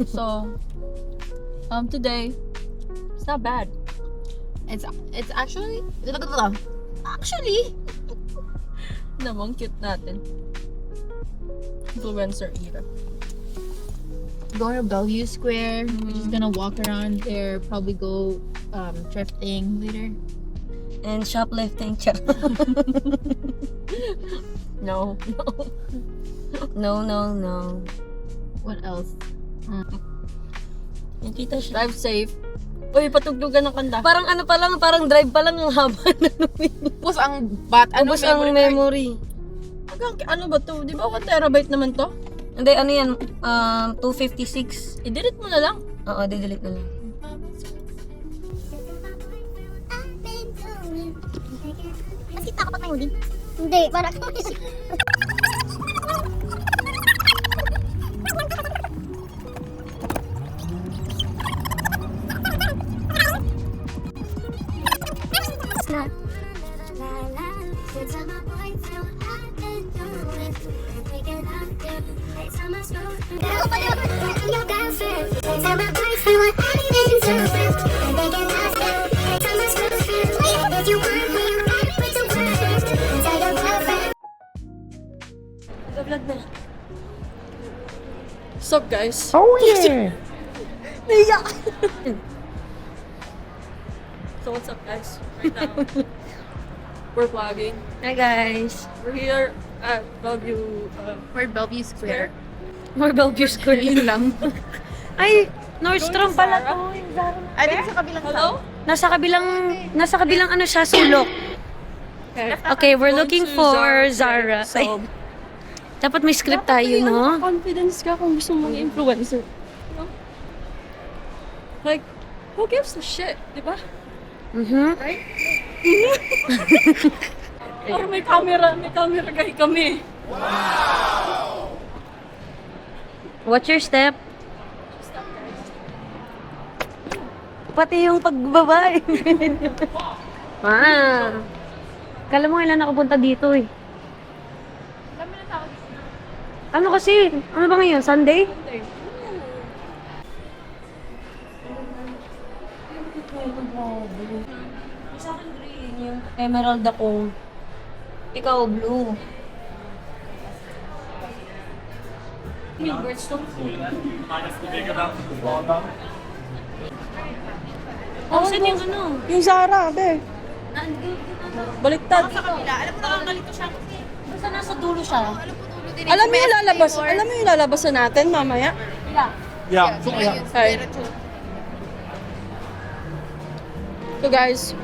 So, today, it's not bad. It's actually Namang cute natin. Influencer era. going to Bellevue Square. We're just gonna walk around there, probably go thrifting later. And shoplifting. Char. No. No. What else? Yung kita siya. Drive safe. Uy, patugtugan ng kanta. Parang ano pa lang, parang drive pa lang ang haba na Ubus ang Ubus ang memory. Hanggang, ano ba to? Di ba 1 terabyte naman to? Hindi, ano yan? 256. I-delete mo na lang. Oo, didelete na lang. Mas kita kapag may hoodie? Hindi, para kang na. Nag-vlog na. What's up, guys? Oh yeah! So, what's up, guys? Right now, we're vlogging. Hi guys. We're here at Bellevue We're Bellevue Square. More Bellevue Square. Yun lang. Ay, Nordstrom Going to pala Zara? to. Yung Zara. Ay, dito sa kabilang Hello? Nasa kabilang ano siya, sulok. Okay, we're Going looking to for Zara. So, Ay, dapat may script tayo, no? Confidence ka kung gusto mong influencer. You know? Like, who gives a shit, di ba? Mhm. Parang may camera guy kami. Watch your step. Pati yung pagbaba. Kala mo ilan nakapunta dito eh. Ano kasi? Ano ba ngayon? Sunday? Sa akin green yung emerald ako. Ikaw blue. Yung birthstone. Oh, saan yung ano? Yung Zara, be. Baliktad. Alam mo nakakalito siya. Basta nasa dulo siya. Alam mo yung lalabas na natin mamaya? Yeah. Okay. So guys,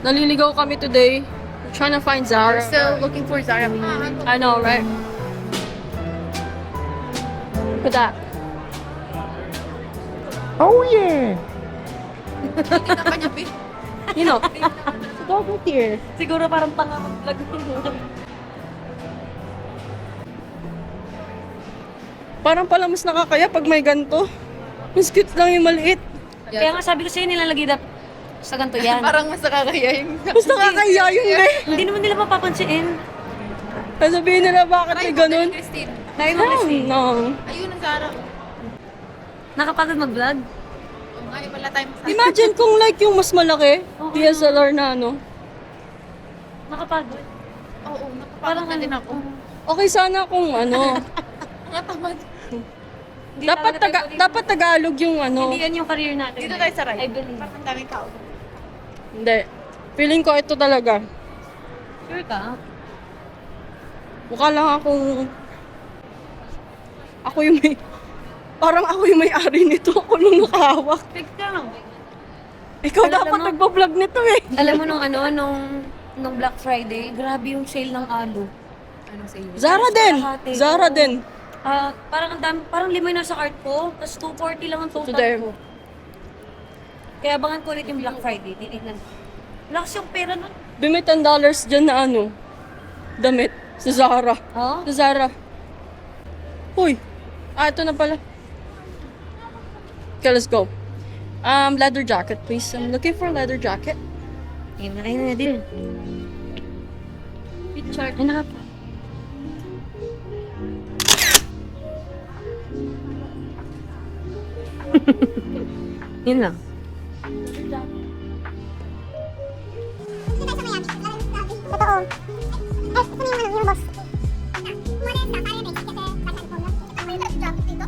naliligaw kami today. We're trying to find Zara. We're still looking for Zara. I know, right? Look at that. Oh yeah! You know, go here. Siguro parang tanga mag-vlog. Parang pala mas nakakaya pag may ganito. Mas cute lang yung maliit. Kaya nga sabi ko sa'yo nilalagay sa ganito yan. Parang mas nakakaya yung... Mas nakakaya yun, be. Hindi naman nila mapapansin. Sabihin nila bakit may ganun. Christine. Dahil mo kasi. No. Ayun ang Zara. Nakapagod mag-vlog. Oh, ay, wala tayong masabi. Imagine kung like yung mas malaki, Oo. DSLR na ano. Nakapagod. Oo, nakapagod na din ako. Okay sana kung ano. Mga tamad. Hindi talaga tayo- Dapat Tagalog yung ano. Hindi yan yung career natin. Dito tayo sa right. I believe. Parang daming tao. Hindi. Feeling ko ito talaga. Sure ka? Mukha lang ako yung may, parang ako yung may-ari nito. Ako nung nakahawak. Fake ka. Ikaw Alam dapat mo- nagpa-vlog nito eh. Alam mo nung Black Friday, grabe yung sale ng alo. Anong sa iyo? Zara din. Kalahati. Zara din. Parang ang dami, parang 5 yung nasa cart ko, tapos 240 lang ang total Today. ko. Kaya abangan ko ulit yung Black Friday, titignan. Lakas yung pera nun. Bimit $10 dyan na ano. Damit. Sa Zara. Oh? Sa Zara. Uy. Ito na pala. Okay, let's go. Leather jacket, please. I'm looking for a leather jacket. Ayun na din. Picture. Ay, nakapa. Yun lang. Totoo. Eh, ito na yung boss. Umalis na, kaya na, kasi may job dito.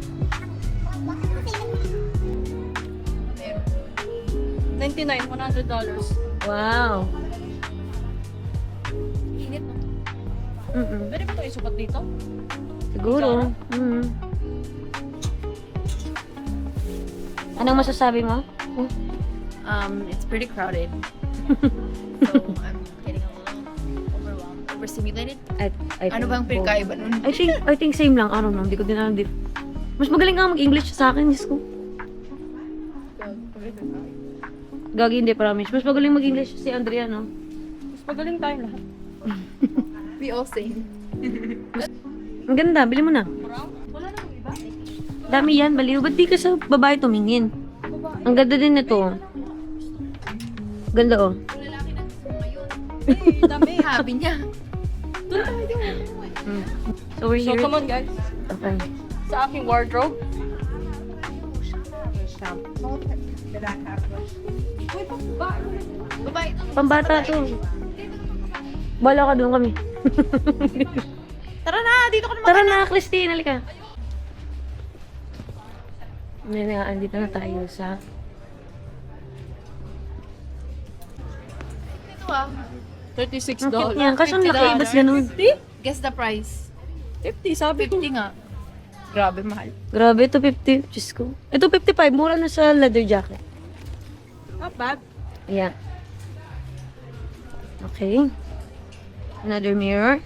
$99. Wow. Init mo. Mm-mm. Pwede ba ito isukat dito? Siguro. Mm. Anong masasabi mo? It's pretty crowded. So I'm getting a little overwhelmed, overstimulated. I Ano bang pinakaiba nun? I think same lang. I don't know. Hindi ko din alam. Mas magaling nga mag-English sa akin. Diyos ko. Gagi, hindi, promise. Mas magaling mag-English si Andrea, no? Mas magaling tayo lahat. We all sing. Ang ganda. Bili mo na. Wala na iba. Dami yan. Baliw. Ba't di ka sa babae tumingin? Ang ganda din nito. Ganda, oh. Eh, dami. Habi niya. Doon tayo. So, we're So, here. come on guys. Okay. Sa aking wardrobe. Uy, babae. Babae. Pambata to. Bala ka doon kami. Tara na, dito ka naman. Tara na, Christine. Halika. Andito na tayo sa... Dito ah. $36. Ang cute niyan. Kaso ang laki. Ba't ganun? Guess the price. 50, sabi ko. 50 nga. Grabe, mahal. Grabe, ito 50. Diyos ko. Ito 55. Mura na sa leather jacket. Not bad. Yeah. Okay. Another mirror.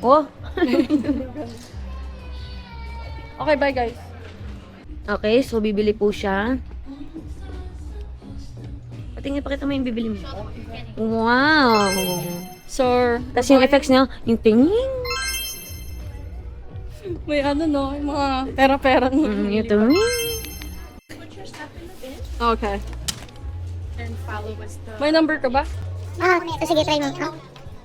Oh. Okay, bye guys. Okay, so bibili po siya. Patingin, pakita mo yung bibili mo. Wow. So, Tapos yung effects niya, yung tingin. may ano no, yung mga pera-pera. Yung tingin. Okay. And follow us the... May number ka ba? Sige, try mo.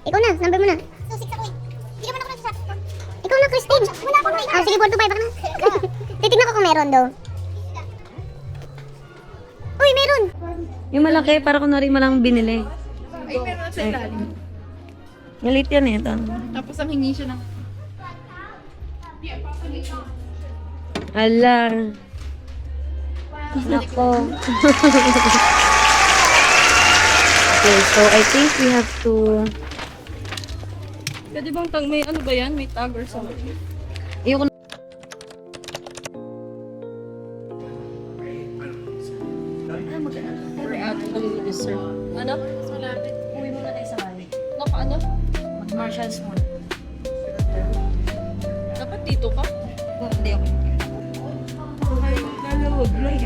Ikaw na, number mo na. So, 6 ako eh. Hindi naman ako nagsasabi. Ikaw na, Christine. Wala ako. Sige, 4 to 5 ako na. Titignan ko kung meron daw. Uy, meron! Yung malaki, para kunwari mo lang binili. Ay, meron sa ilalim. Ngalit yan eh. Ito. Tapos ang hingi siya ng... Ala. Nako. Okay, so I think we have to... Pwede bang may ano ba yan? May tag or something? Ayoko na. We're out ng dessert. Ano? Uwi muna tayo sa bahay. Naka ano? Mag-Marshalls muna. Dapat dito ka? Hindi ako.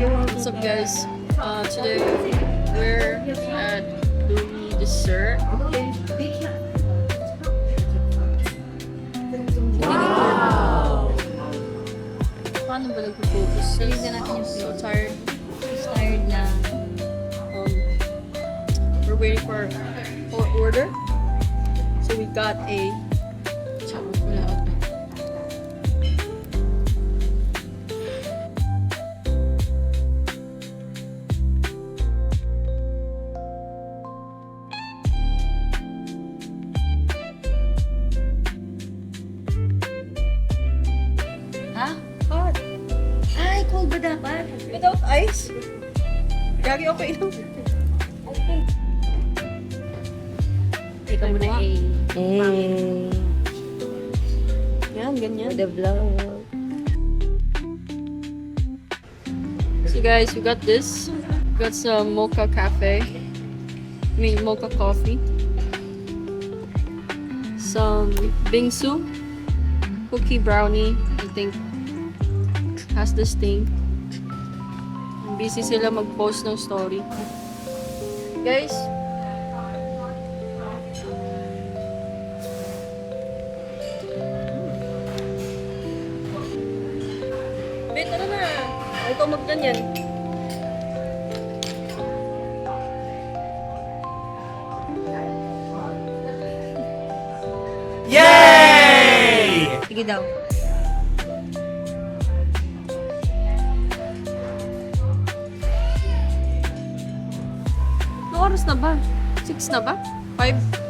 What's up guys? Today we're at Louis Dessert. Paano ba nag-focus? Tingnan natin yung So tired. Tired na. We're waiting for our order. So we got a chocolate. Ha? Hot. Ay, cold ba dapat? Without ice? Gagi okay lang. Ikaw muna eh. Eh. Yan, ganyan. The vlog. So guys, we got this. We got some mocha cafe. I mean mocha coffee. Some bingsu. Cookie brownie. I think has this thing. Busy sila mag-post ng story. Guys, wait, tara na. Ikaw magganyan. Sige daw. Anong oras na ba? 6 na ba? 5?